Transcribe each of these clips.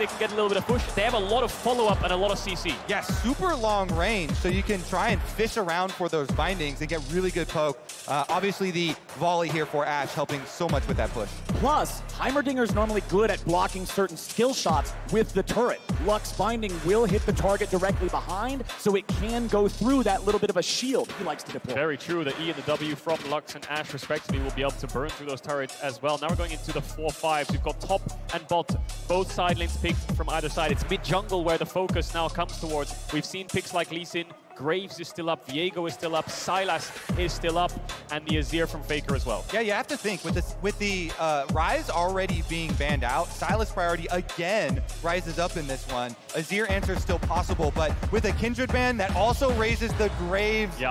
they can get a little bit of push. They have a lot of follow-up and a lot of CC. Yeah, super long range, so you can try and fish around for those bindings and get really good poke. Obviously, the volley here for Ashe helping so much with that push. Plus, Heimerdinger's normally good at blocking certain skill shots with the turret. Lux binding will hit the target directly behind, so it can go through that little bit of a shield he likes to deploy. Very true. The E and the W from Lux and Ashe, respectively, will be able to burn through those turrets as well. Now we're going into the 4-5s. We've got top and bot, both side lanes picked from either side. It's mid-jungle where the focus now comes towards. We've seen picks like Lee Sin, Graves is still up, Viego is still up, Sylas is still up, and the Azir from Faker as well. Yeah, you have to think, with the Ryze already being banned out, Sylas priority again rises up in this one. Azir answer is still possible, but with a Kindred ban, that also raises the Graves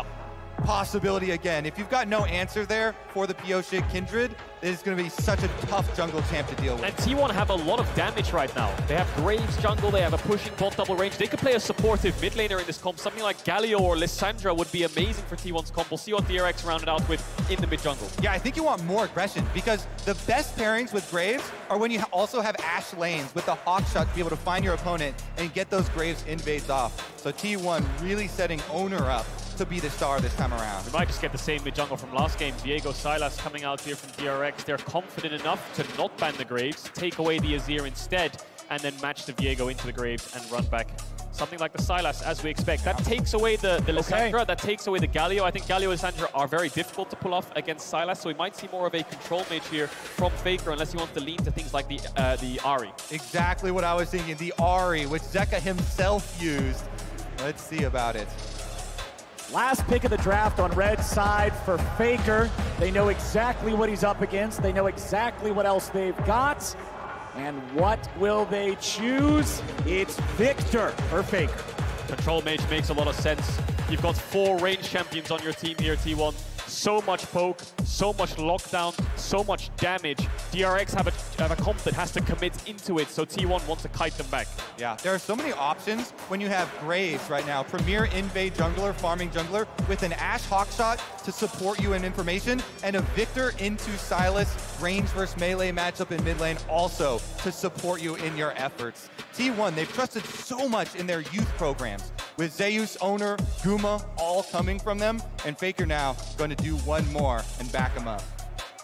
possibility again. If you've got no answer there for the Pyosik Kindred, it's going to be such a tough jungle champ to deal with. And T1 have a lot of damage right now. They have Graves jungle, they have a pushing bot double range. They could play a supportive mid laner in this comp. Something like Galio or Lissandra would be amazing for T1's comp. We'll see what DRX rounded out with in the mid jungle. Yeah, I think you want more aggression because the best pairings with Graves are when you also have Ashe lanes with the hawk shot to be able to find your opponent and get those Graves invades off. So T1 really setting Oner up to be the star this time around. We might just get the same mid-jungle from last game. Viego, Sylas coming out here from DRX. They're confident enough to not ban the Graves, take away the Azir instead, and then match the Viego into the Graves and run back. Something like the Sylas, as we expect. That takes away the Lissandra, that takes away the Galio. I think Galio and Lissandra are very difficult to pull off against Sylas, so we might see more of a control mage here from Faker, unless he wants to lean to things like the Ahri. Exactly what I was thinking, the Ahri, which Zeka himself used. Let's see about it. Last pick of the draft on red side for Faker. They know exactly what he's up against. They know exactly what else they've got. And what will they choose? It's Viktor for Faker. Control mage makes a lot of sense. You've got 4 range champions on your team here, T1. So much poke, so much lockdown, so much damage. DRX have a comp that has to commit into it, so T1 wants to kite them back. Yeah, there are so many options when you have Graves right now, premier invade jungler, farming jungler, with an Ashe hawkshot to support you in information, and a Viktor into Sylas range versus melee matchup in mid lane also to support you in your efforts. T1, they've trusted so much in their youth programs, with Zeus, Oner, Guma all coming from them, and Faker now going to do one more and back him up.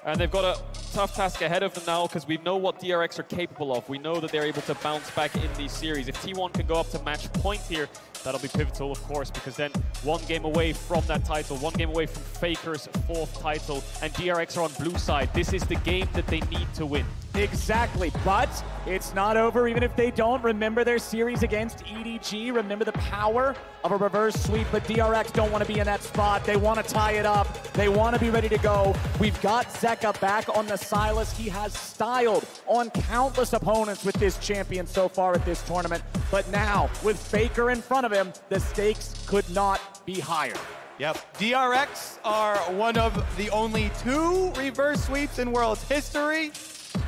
And they've got a tough task ahead of them now because we know what DRX are capable of. We know that they're able to bounce back in these series. If T1 can go up to match point here, that'll be pivotal, of course, because then 1 game away from that title, 1 game away from Faker's 4th title, and DRX are on blue side. This is the game that they need to win. Exactly, but it's not over even if they don't. Remember their series against EDG. Remember the power of a reverse sweep, but DRX don't want to be in that spot. They want to tie it up. They want to be ready to go. We've got Zeka back on the Sylas. He has styled on countless opponents with this champion so far at this tournament, but now with Faker in front of him, the stakes could not be higher. Yep, DRX are one of the only 2 reverse sweeps in World's history.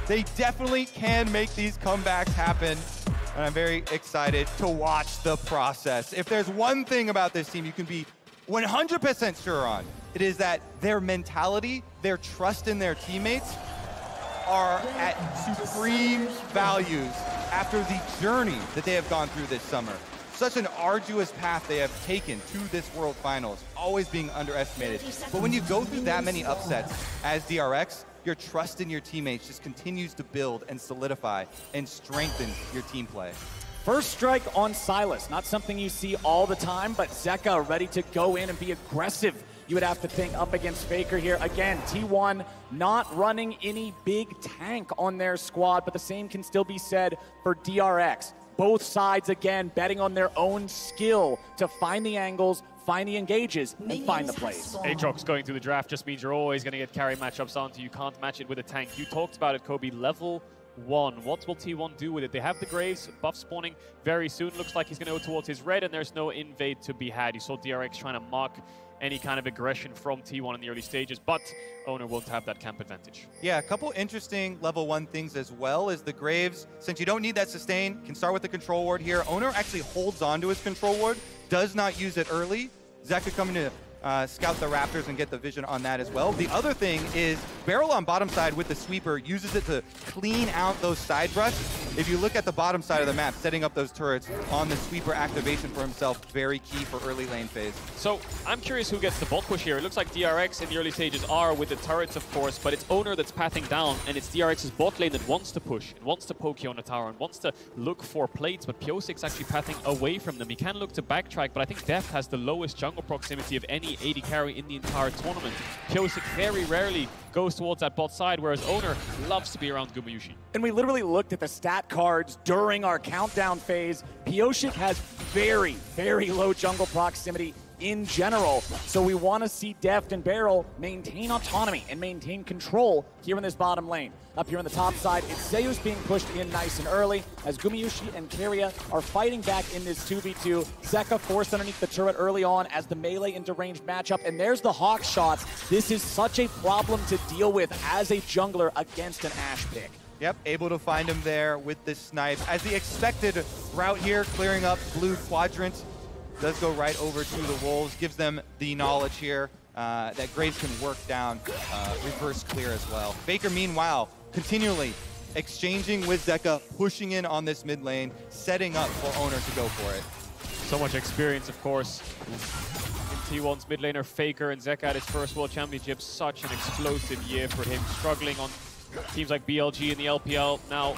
They definitely can make these comebacks happen, and I'm very excited to watch the process. If there's one thing about this team you can be 100% sure on, it is that their mentality, their trust in their teammates are at supreme values after the journey that they have gone through this summer. Such an arduous path they have taken to this World Finals, always being underestimated. But when you go through that many upsets as DRX, your trust in your teammates just continues to build and solidify and strengthen your team play. First strike on Sylas, not something you see all the time, but Zeka ready to go in and be aggressive. You would have to think up against Faker here. Again, T1 not running any big tank on their squad, but the same can still be said for DRX. Both sides, again, betting on their own skill to find the angles, find the engages, and find the plays. Aatrox going through the draft just means you're always going to get carry matchups onto. You can't match it with a tank. You talked about it, Kobe. Level 1. What will T1 do with it? They have the Graves buff spawning very soon. Looks like he's going to go towards his red, and there's no invade to be had. You saw DRX trying to mark any kind of aggression from T1 in the early stages, but Oner won't have that camp advantage. Yeah, a couple interesting level 1 things as well is the Graves, since you don't need that sustain, can start with the control ward here. Oner actually holds on to his control ward, does not use it early. Zeka coming to scout the Raptors and get the vision on that as well. The other thing is BeryL on bottom side with the sweeper uses it to clean out those side brush if you look at the bottom side of the map, setting up those turrets on the sweeper activation for himself, very key for early lane phase. So I'm curious who gets the bot push here. It looks like DRX in the early stages are with the turrets, of course, but it's Oner that's pathing down, and it's DRX's bot lane that wants to push, and wants to poke on the tower, and wants to look for plates, but Pyosik's actually pathing away from them. He can look to backtrack, but I think Deft has the lowest jungle proximity of any AD carry in the entire tournament. Pyosik very rarely goes towards that bot side, whereas Oner loves to be around Gumayusi. And we literally looked at the stat cards during our countdown phase. Pyosik has very, very low jungle proximity in general, so we want to see Deft and BeryL maintain autonomy and maintain control here in this bottom lane. Up here on the top side, it's Zeus being pushed in nice and early as Gumayusi and Keria are fighting back in this 2v2. Zeka forced underneath the turret early on as the melee into ranged matchup, and there's the Hawk shots. This is such a problem to deal with as a jungler against an Ashe pick. Yep, able to find him there with the snipe. As the expected route here, clearing up blue quadrant, does go right over to the Wolves, gives them the knowledge here that Graves can work down reverse clear as well. Faker, meanwhile, continually exchanging with Zeka, pushing in on this mid lane, setting up for Oner to go for it. So much experience, of course. In T1's mid laner, Faker, and Zeka at his first World Championship. Such an explosive year for him, struggling on teams like BLG in the LPL. Now,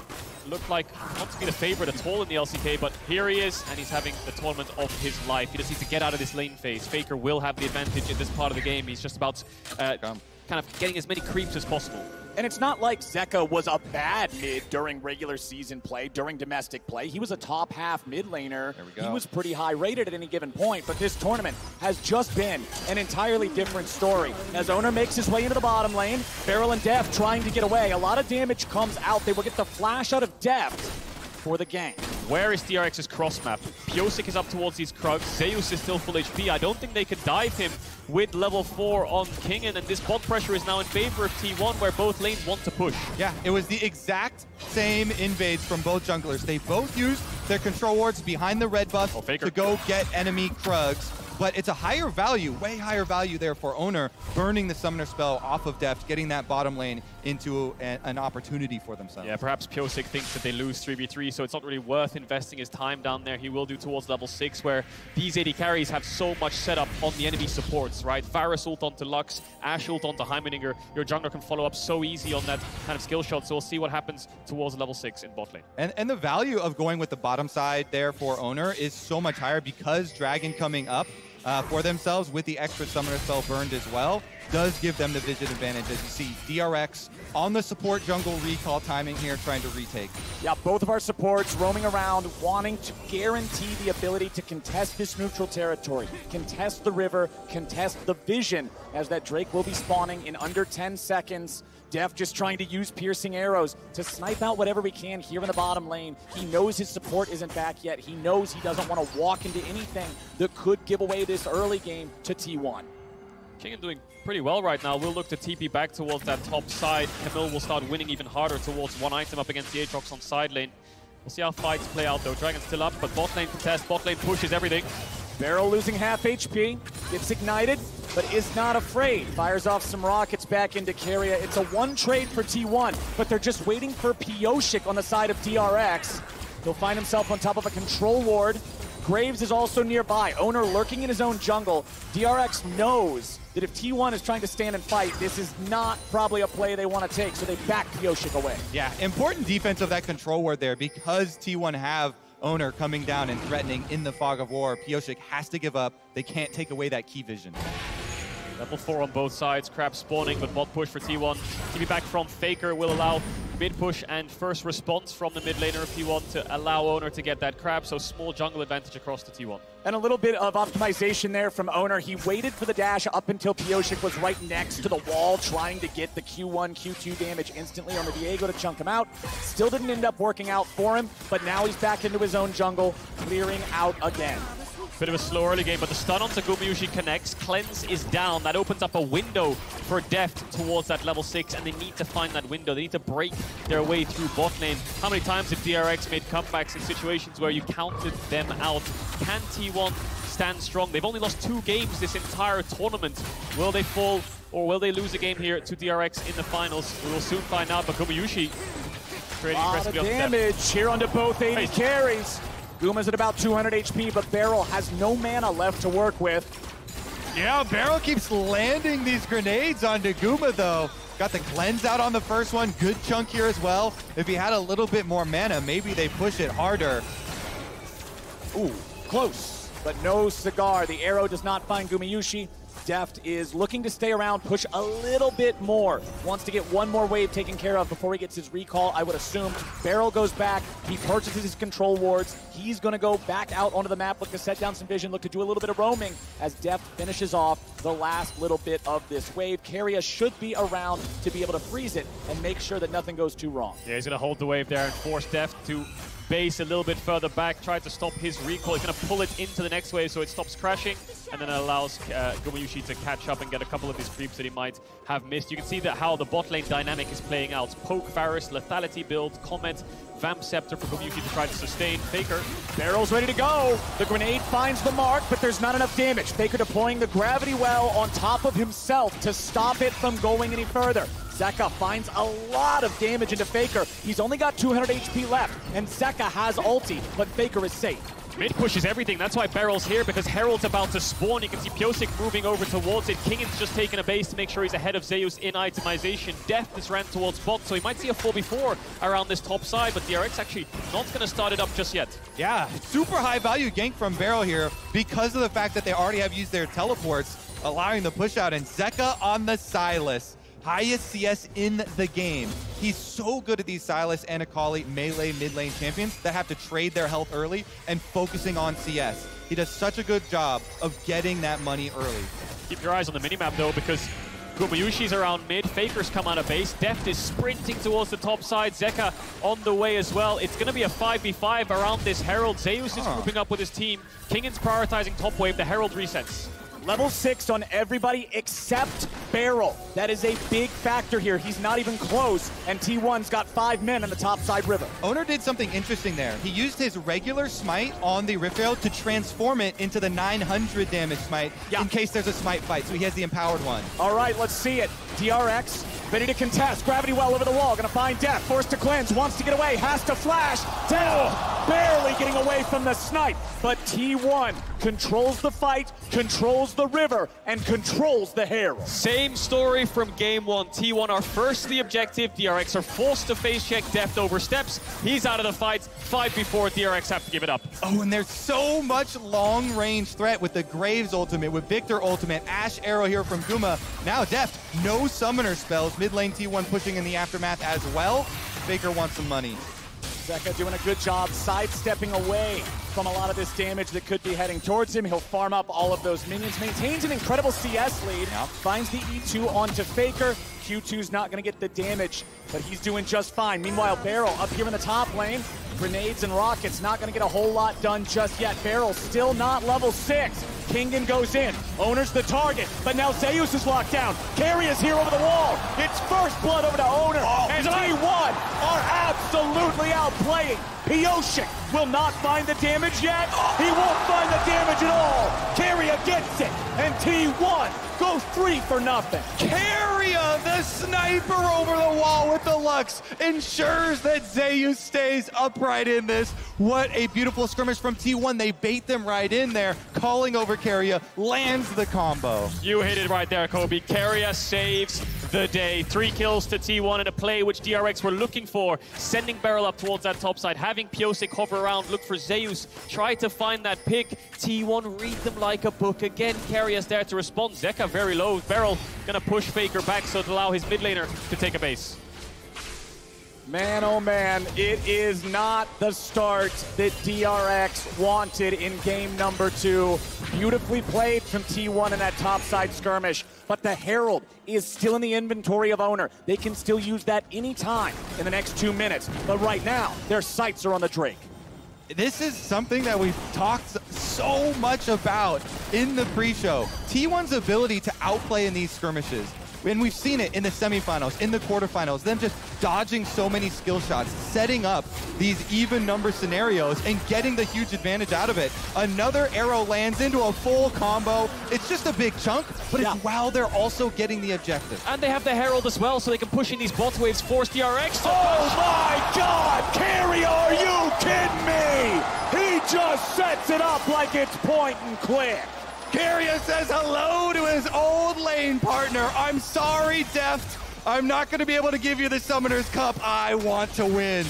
looked like not to be the favorite at all in the LCK, but here he is, and he's having the tournament of his life. He just needs to get out of this lane phase. Faker will have the advantage in this part of the game. He's just about kind of getting as many creeps as possible. And it's not like Zeka was a bad mid during regular season play, during domestic play. He was a top half mid laner. There we go. He was pretty high rated at any given point, but this tournament has just been an entirely different story. As Oner makes his way into the bottom lane, BeryL and Deft trying to get away. A lot of damage comes out. They will get the flash out of Deft for the gank. Where is DRX's cross map? Pyosik is up towards these Krugs. Zeus is still full HP. I don't think they could dive him with level 4 on Kingen, and this bot pressure is now in favor of T1, where both lanes want to push. Yeah, it was the exact same invades from both junglers. They both used their control wards behind the red buff to go get enemy Krugs. But it's a higher value, way higher value there for Oner, burning the summoner spell off of Deft, getting that bottom lane into an opportunity for themselves. Yeah, perhaps Pyosik thinks that they lose 3v3, so it's not really worth investing his time down there. He will do towards level 6, where these AD carries have so much setup on the enemy supports, right? Varus ult onto Lux, Ashe ult onto Heimerdinger. Your jungler can follow up so easy on that kind of skill shot, so we'll see what happens towards level 6 in bot lane. And the value of going with the bottom side there for Oner is so much higher because Dragon coming up for themselves with the extra summoner spell burned as well does give them the vision advantage. As you see, DRX on the support jungle recall timing here, trying to retake. Yeah, both of our supports roaming around, wanting to guarantee the ability to contest this neutral territory, contest the river, contest the vision, as that Drake will be spawning in under 10 seconds. Deft just trying to use piercing arrows to snipe out whatever we can here in the bottom lane. He knows his support isn't back yet. He knows he doesn't want to walk into anything that could give away this early game to T1. Kingen doing pretty well right now. We'll look to TP back towards that top side. Camille will start winning even harder towards one item up against the Aatrox on side lane. We'll see how fights play out though. Dragon's still up, but bot lane contest, bot lane pushes everything. BeryL losing half HP, gets ignited, but is not afraid. Fires off some rockets back into Keria. It's a one trade for T1, but they're just waiting for Pyosik on the side of DRX. He'll find himself on top of a control ward. Graves is also nearby. Oner lurking in his own jungle. DRX knows that if T1 is trying to stand and fight, this is not probably a play they want to take, so they back Pyosik away. Yeah, important defense of that control ward there because T1 have Oner coming down and threatening in the fog of war. Pyosik has to give up. They can't take away that key vision. Level 4 on both sides, crab spawning, but bot push for T1. TP back from Faker will allow mid push and first response from the mid laner of T1 to allow Oner to get that crab, so small jungle advantage across to T1. And a little bit of optimization there from Oner. He waited for the dash up until Pyosik was right next to the wall, trying to get the Q1, Q2 damage instantly on the Viego to chunk him out. Still didn't end up working out for him, but now he's back into his own jungle, clearing out again. Bit of a slow early game, but the stun onto Gumayusi connects. Cleanse is down. That opens up a window for Deft towards that level 6, and they need to find that window. They need to break their way through bot lane. How many times have DRX made comebacks in situations where you counted them out? Can T1 stand strong? They've only lost 2 games this entire tournament. Will they fall, or will they lose a game here to DRX in the finals? We will soon find out, but Gumayusi trading A lot of aggressively on Deft. damage here onto both AD carries. Guma's at about 200 HP, but BeryL has no mana left to work with. Yeah, BeryL keeps landing these grenades onto Guma, though. Got the cleanse out on the first one. Good chunk here as well. If he had a little bit more mana, maybe they push it harder. Ooh, close, but no cigar. The arrow does not find Gumayusi. Deft is looking to stay around, push a little bit more. Wants to get one more wave taken care of before he gets his recall, I would assume. BeryL goes back. He purchases his control wards. He's going to go back out onto the map, look to set down some vision, look to do a little bit of roaming as Deft finishes off the last little bit of this wave. Keria should be around to be able to freeze it and make sure that nothing goes too wrong. Yeah, he's going to hold the wave there and force Deft to base a little bit further back, try to stop his recall. He's going to pull it into the next wave so it stops crashing, and then it allows Gumayusi to catch up and get a couple of his creeps that he might have missed. You can see that how the bot lane dynamic is playing out. Poke Varus, lethality build, Comet, Vamp Scepter for Gumayusi to try to sustain. Faker. BeryL's ready to go. The grenade finds the mark, but there's not enough damage. Faker deploying the gravity well on top of himself to stop it from going any further. Zeka finds a lot of damage into Faker. He's only got 200 HP left, and Zeka has ulti, but Faker is safe. Mid pushes everything. That's why BeryL's here, because Herald's about to spawn. You can see Pyosik moving over towards it. Kingen's just taking a base to make sure he's ahead of Zeus in itemization. Deft is ran towards bot, so he might see a 4v4 around this top side, but DRX actually not going to start it up just yet. Yeah, super high value gank from BeryL here because of the fact that they already have used their teleports, allowing the push out, and Zeka on the Sylas. Highest CS in the game. He's so good at these Sylas and Akali melee mid lane champions that have to trade their health early and focusing on CS. He does such a good job of getting that money early. Keep your eyes on the minimap though, because Gumayusi's around mid, Faker's come out of base, Deft is sprinting towards the top side, Zeka on the way as well. It's going to be a 5v5 around this Herald. Zeus is grouping up with his team. Kingen's prioritizing top wave, the Herald resets. Level 6 on everybody except BeryL. That is a big factor here. He's not even close, and T1's got 5 men on the top side river. Oner did something interesting there. He used his regular smite on the Rift Rail to transform it into the 900 damage smite in case there's a smite fight, so he has the empowered one. All right, let's see it. DRX ready to contest. Gravity well over the wall. Gonna find Deft. Forced to cleanse. Wants to get away. Has to flash. Down. Barely getting away from the snipe. But T1 controls the fight, controls the river, and controls the Herald. Same story from game 1. T1 are first the objective. DRX are forced to face check. Deft oversteps. He's out of the fight. 5v4. DRX have to give it up. Oh, and there's so much long-range threat with the Graves ultimate, with Viktor ultimate, Ashe arrow here from Guma. Now Deft, no summoner spells. Mid lane T1 pushing in the aftermath as well. Faker wants some money. Zeka doing a good job sidestepping away from a lot of this damage that could be heading towards him. He'll farm up all of those minions, maintains an incredible CS lead, finds the E2 onto Faker. Q2's not going to get the damage, but he's doing just fine. Meanwhile, BeryL up here in the top lane, grenades and rockets, not going to get a whole lot done just yet. BeryL still not level 6. Kingen goes in. Oner's the target, but now Zeus is locked down. Keria's here over the wall. It's first blood over to Oner, and T1 are absolutely outplaying. Pyosik will not find the damage yet. He won't find the damage at all. Keria gets it, and T1 goes 3 for nothing. Keria, the sniper over the wall with the Lux, ensures that Zeus stays upright in this. What a beautiful skirmish from T1. They bait them right in there, calling over Keria, lands the combo. You hit it right there, Kobe. Keria saves the day. 3 kills to T1 in a play which DRX were looking for, sending BeryL up towards that top side, having Pyosik hover around, look for Zeus, try to find that pick. T1 read them like a book. Again, Keria's there to respond. Zeka very low. BeryL gonna push Faker back so to allow his mid laner to take a base. Man, oh man, it is not the start that DRX wanted in game number 2. Beautifully played from T1 in that topside skirmish, but the Herald is still in the inventory of Oner. They can still use that anytime in the next 2 minutes, but right now, their sights are on the Drake. This is something that we've talked so much about in the pre-show. T1's ability to outplay in these skirmishes. And we've seen it in the semifinals, in the quarterfinals, them just dodging so many skill shots, setting up these even number scenarios and getting the huge advantage out of it. Another arrow lands into a full combo. It's just a big chunk, but it's while they're also getting the objective. And they have the Herald as well, so they can push in these bot waves, force DRX to Oh my God! Keria, are you kidding me? He just sets it up like it's point and click. Keria says hello to his old lane partner. I'm sorry, Deft. I'm not going to be able to give you the Summoner's Cup. I want to win.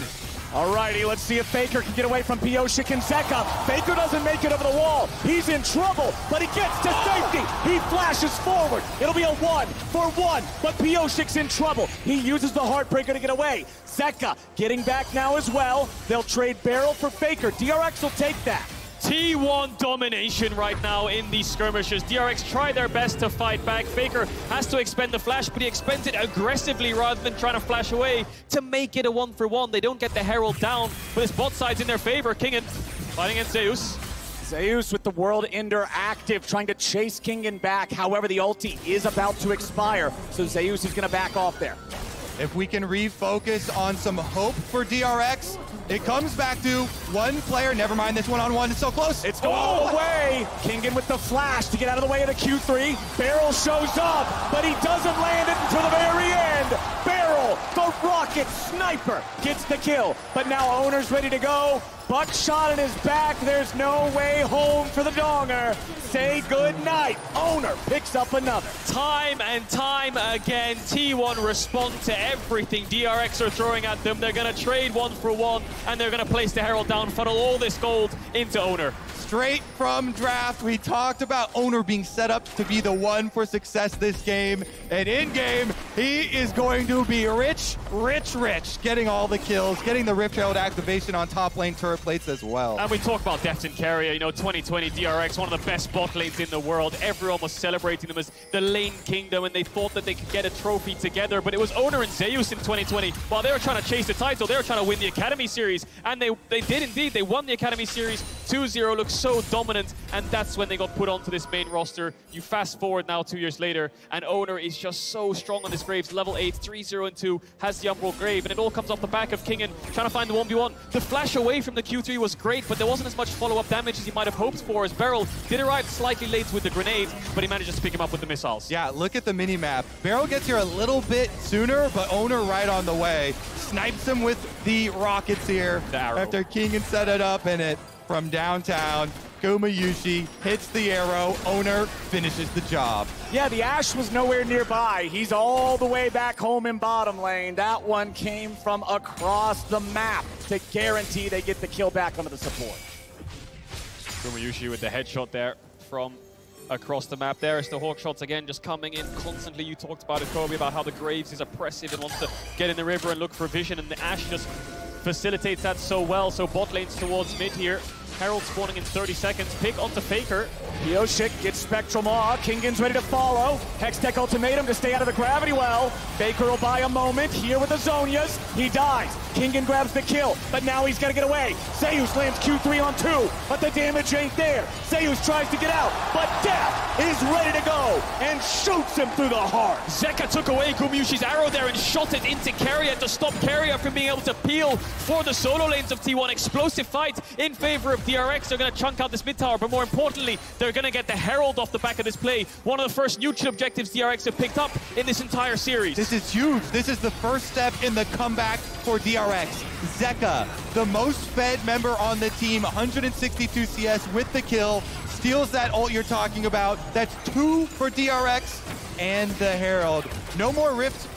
Alrighty, let's see if Viktor can get away from Pyosik and Zeka. Viktor doesn't make it over the wall. He's in trouble, but he gets to safety. He flashes forward. It'll be a 1-for-1, but Pyosik's in trouble. He uses the Heartbreaker to get away. Zeka getting back now as well. They'll trade BeryL for Viktor. DRX will take that. T1 domination right now in these skirmishes. DRX try their best to fight back. Viktor has to expend the flash, but he expends it aggressively rather than trying to flash away to make it a 1-for-1. They don't get the Herald down, but his bot side's in their favor. Kingen fighting against Zeus. Zeus with the World Ender active, trying to chase Kingen back. However, the ulti is about to expire, so Zeus is going to back off there. If we can refocus on some hope for DRX, it comes back to one player. Never mind this one-on-one. It's so close. It's going all the way. Kingen with the flash to get out of the way of the Q3. BeryL shows up, but he doesn't land it until the very end. BeryL, the rocket sniper, gets the kill. But now Oner's ready to go. Buckshot in his back. There's no way home for the Donger. Say good night. Oner picks up another. Time and time again, T1 respond to everything DRX are throwing at them. They're going to trade 1-for-1, and they're going to place the Herald down, funnel all this gold into Oner. Straight from draft, we talked about Oner being set up to be the one for success this game. And in game, he is going to be rich, getting all the kills, getting the Rift Herald activation on top lane turret plates as well. And we talk about Deft and Keria, you know, 2020 DRX, one of the best bot lanes in the world. Everyone was celebrating them as the lane kingdom, and they thought that they could get a trophy together. But it was Oner and Zeus in 2020. While they were trying to chase the title, they were trying to win the Academy Series. And they did indeed. They won the Academy Series 2-0, looks so dominant, and that's when they got put onto this main roster. You fast forward now 2 years later, and Oner is just so strong on his Graves, level 8, 3-0-2, has the Umbral Grave, and it all comes off the back of Kingen trying to find the 1v1. The flash away from the Q3 was great, but there wasn't as much follow-up damage as you might have hoped for, as BeryL did arrive slightly late with the grenade, but he manages to pick him up with the missiles. Yeah, look at the mini-map. BeryL gets here a little bit sooner, but Oner right on the way. Snipes him with the rockets here after Kingen set it up, and it from downtown. Gumayusi hits the arrow. Oner finishes the job. Yeah, the Ashe was nowhere nearby. He's all the way back home in bottom lane. That one came from across the map to guarantee they get the kill back onto the support. Gumayusi with the headshot there from across the map. There is the hawk shots again, just coming in constantly. You talked about it, Kobe, about how the Graves is oppressive and wants to get in the river and look for vision, and the Ashe just facilitates that so well. So bot lanes towards mid here. Herald spawning in 30 seconds. Pick onto Faker. Pyosik gets Spectral Maw. Kingen's ready to follow. Hextech ultimatum to stay out of the gravity well. Faker will buy a moment here with the Zonias. He dies. Kingen grabs the kill, but now he's got to get away. Zeus lands Q3 on 2, but the damage ain't there. Zeus tries to get out, but Deft is ready to go and shoots him through the heart. Zeka took away Gumayusi's arrow there and shot it into Keria to stop Keria from being able to peel for the solo lanes of T1. Explosive fight in favor of DRX. They're going to chunk out this mid tower, but more importantly, they're going to get the Herald off the back of this play. One of the first neutral objectives DRX have picked up in this entire series. This is huge. This is the first step in the comeback for DRX. Zeka, the most fed member on the team, 162 CS with the kill, steals that ult you're talking about. That's 2 for DRX and the Herald. No more Rift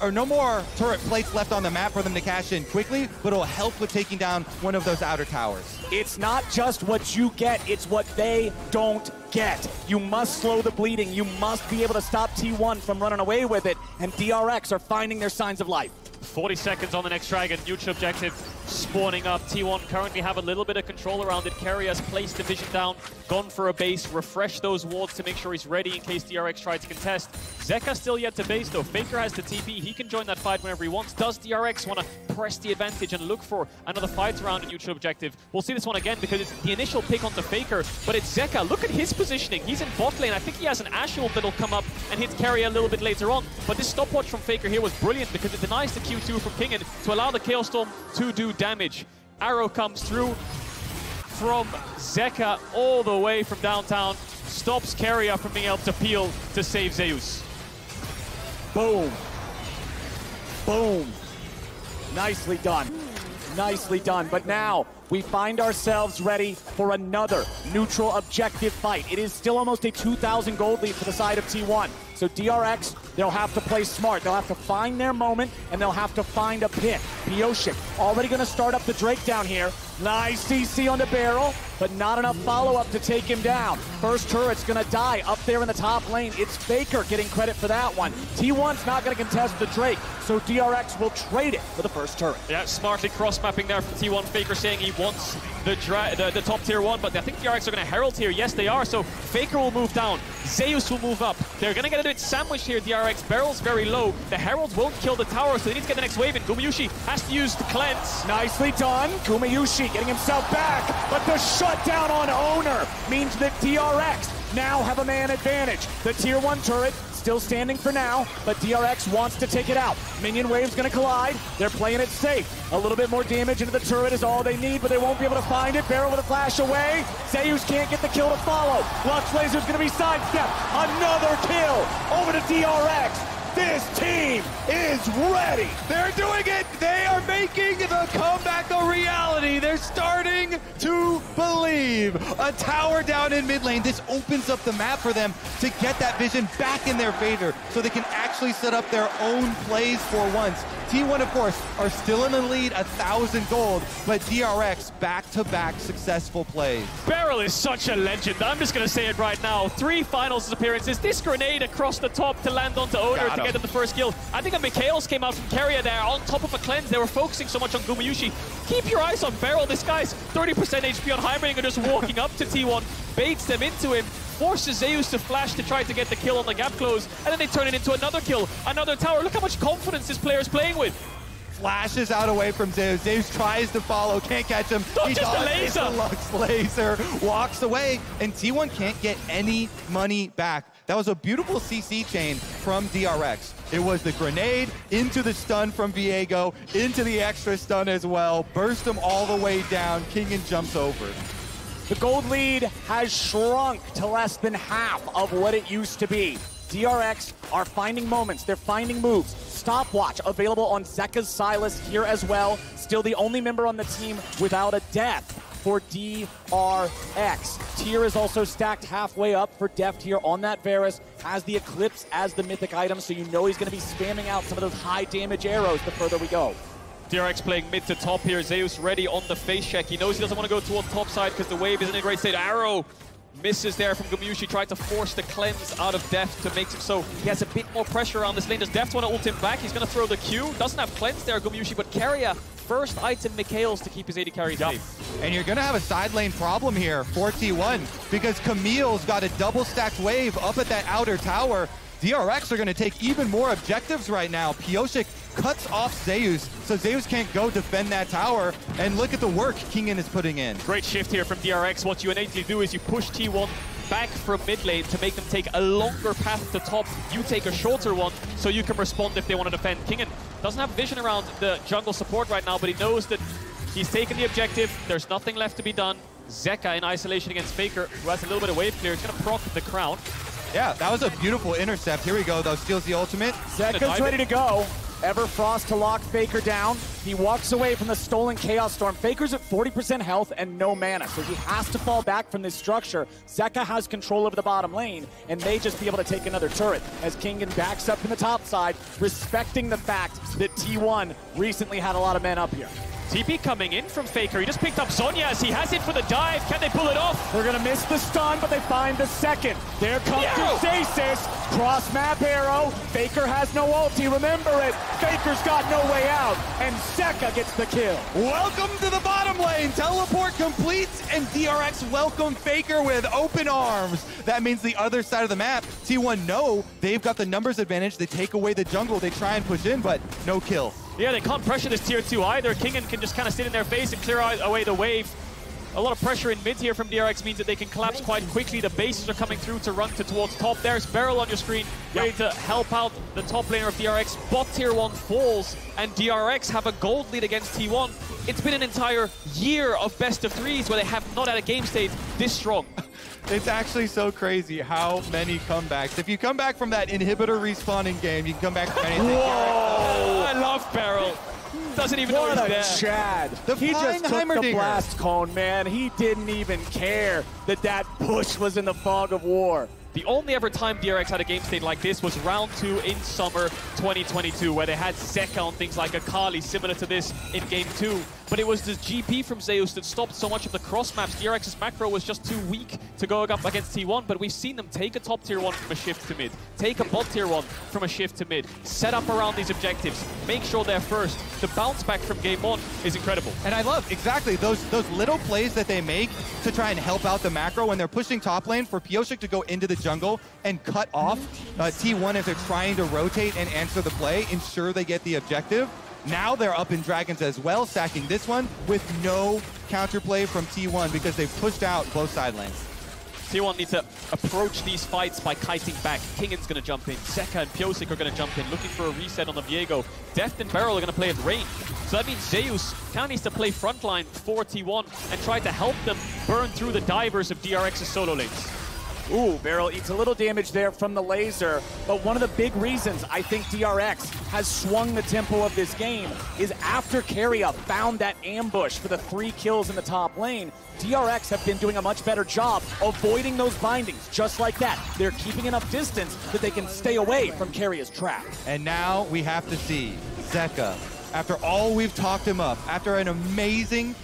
or no more turret plates left on the map for them to cash in quickly, but it'll help with taking down one of those outer towers. It's not just what you get, it's what they don't get. You must slow the bleeding. You must be able to stop T1 from running away with it, and DRX are finding their signs of life. 40 seconds on the next dragon. Neutral objective spawning up. T1 currently have a little bit of control around it. Keria has placed the vision down, gone for a base, refreshed those wards to make sure he's ready in case DRX tries to contest. Zeka still yet to base though. Faker has the TP. He can join that fight whenever he wants. Does DRX want to press the advantage and look for another fight around a neutral objective? We'll see this one again because it's the initial pick onto Faker, but it's Zeka. Look at his positioning. He's in bot lane. I think he has an Ashe ult that'll come up and hit Keria a little bit later on. But this stopwatch from Faker here was brilliant because it denies the Q2 from Kingen to allow the Chaos Storm to do damage. Arrow comes through from Zeka all the way from downtown, stops Keria from being able to peel to save Zeus. Boom. Boom. Nicely done. Nicely done. But now we find ourselves ready for another neutral objective fight. It is still almost a 2,000 gold lead for the side of T1. So DRX, they'll have to play smart. They'll have to find their moment, and they'll have to find a pick. Pyosik already going to start up the Drake down here. Nice CC on the BeryL, but not enough follow-up to take him down. First turret's going to die up there in the top lane. It's Faker getting credit for that one. T1's not going to contest the Drake, so DRX will trade it for the first turret. Yeah, smartly cross-mapping there from T1. Faker saying he wants the top tier 1, but I think DRX are going to Herald here. Yes, they are, so Faker will move down. Zeus will move up. They're going to get a bit sandwiched here, DRX. BeryL's very low. The Herald won't kill the tower, so they need to get the next wave in. Gumayusi has to use the cleanse. Nicely done. Gumayusi getting himself back, but the shutdown on Oner means that DRX now have a man advantage. The tier 1 turret still standing for now, but DRX wants to take it out. Minion wave's gonna collide. They're playing it safe. A little bit more damage into the turret is all they need, but they won't be able to find it. BeryL with a flash away. Zeus can't get the kill to follow. Lux Laser's gonna be sidestepped. Another kill over to DRX. This team is ready. They're doing it. They are making the comeback a reality. They're starting to believe. A tower down in mid lane. This opens up the map for them to get that vision back in their favor so they can actually set up their own plays for once. T1, of course, are still in the lead, 1,000 gold, but DRX back-to-back successful plays. BeryL is such a legend. I'm just going to say it right now. 3 finals appearances. This grenade across the top to land onto Oner to get them the first kill. I think a Mikhails came out from Keria there on top of a cleanse. They were focusing so much on Gumayusi. Keep your eyes on BeryL. This guy's 30% HP on Heimerdinger just walking up to T1, baits them into him, forces Zeus to flash to try to get the kill on the gap close, and then they turn it into another kill, another tower. Look how much confidence this player is playing with. Flashes out away from Zeus. Zeus tries to follow, can't catch him. He just a laser. The Lux laser walks away, and T1 can't get any money back. That was a beautiful CC chain from DRX. It was the grenade into the stun from Viego, into the extra stun as well. Burst him all the way down. Kingen jumps over. The gold lead has shrunk to less than half of what it used to be. DRX are finding moments, they're finding moves. Stopwatch available on Zeka's Sylas here as well. Still the only member on the team without a death for DRX. Tier is also stacked halfway up for Deft here on that Varus. Has the Eclipse as the mythic item, so you know he's going to be spamming out some of those high damage arrows the further we go. DRX playing mid to top here. Zeus ready on the face check. He knows he doesn't want to go towards top side because the wave is in a great state. Arrow misses there from Gumayusi, tried to force the cleanse out of Deft to make it so he has a bit more pressure around this lane. Does Deft want to ult him back? He's going to throw the Q. Doesn't have cleanse there, Gumayusi, but Keria, first item Mikhails to keep his AD carry safe. And you're going to have a side lane problem here for T1 because Camille's got a double stacked wave up at that outer tower. DRX are going to take even more objectives right now. Pyosik cuts off Zeus, so Zeus can't go defend that tower. And look at the work Kingen is putting in. Great shift here from DRX. What you innately do is you push T1 back from mid lane to make them take a longer path to top. You take a shorter one so you can respond if they want to defend. Kingen doesn't have vision around the jungle support right now, but he knows that he's taken the objective. There's nothing left to be done. Zeka in isolation against Faker, who has a little bit of wave clear. He's going to proc the crown. Yeah, that was a beautiful intercept. Here we go, though. Steals the ultimate. Zeka's ready to go. Everfrost to lock Faker down. He walks away from the stolen Chaos Storm. Faker's at 40% health and no mana, so he has to fall back from this structure. Zeka has control over the bottom lane and may just be able to take another turret as Kingen backs up from the top side, respecting the fact that T1 recently had a lot of men up here. TP coming in from Faker. He just picked up Zhonya as he has it for the dive. Can they pull it off? They're gonna miss the stun, but they find the second. There comes Zeus. Cross map arrow. Faker has no ulti, remember it. Faker's got no way out, and Zeka gets the kill. Welcome to the bottom lane. Teleport completes, and DRX welcome Faker with open arms. That means the other side of the map, T1 know they've got the numbers advantage. They take away the jungle. They try and push in, but no kill. Yeah, they can't pressure this tier 2 either. Kingen can just kind of sit in their face and clear away the wave. A lot of pressure in mid here from DRX means that they can collapse quite quickly. The bases are coming through to run towards top. There's BeryL on your screen, ready to help out the top laner of DRX. Bot tier 1 falls, and DRX have a gold lead against T1. It's been an entire year of best of 3s where they have not had a game state this strong. It's actually so crazy how many comebacks. If you come back from that inhibitor respawning game, you can come back from anything. Whoa! I love BeryL. Doesn't even know he's there. What a Chad. He just took the blast cone, man. He didn't even care that push was in the fog of war. The only ever time DRX had a game state like this was round 2 in summer 2022, where they had Zeka on things like Akali, similar to this in game 2. But it was the GP from Zeus that stopped so much of the cross maps. DRX's macro was just too weak to go up against T1, but we've seen them take a top tier 1 from a shift to mid, take a bot tier 1 from a shift to mid, set up around these objectives, make sure they're first. The bounce back from game 1 is incredible. And I love exactly those little plays that they make to try and help out the macro when they're pushing top lane for Pyosik to go into the jungle and cut off T1 if they're trying to rotate and answer the play, ensure they get the objective. Now they're up in Dragons as well, sacking this one with no counterplay from T1 because they've pushed out both side lanes. T1 need to approach these fights by kiting back. Kingen's going to jump in. Zeka and Pyosik are going to jump in, looking for a reset on the Viego. Deft and BeryL are going to play at range. So that means Zeus kind of needs to play frontline for T1 and try to help them burn through the divers of DRX's solo lanes. Ooh, BeryL eats a little damage there from the laser, but one of the big reasons I think DRX has swung the tempo of this game is after Keria found that ambush for the 3 kills in the top lane, DRX have been doing a much better job avoiding those bindings, just like that. They're keeping enough distance that they can stay away from Keria's trap. And now we have to see Zeka, after all we've talked him up, after an amazing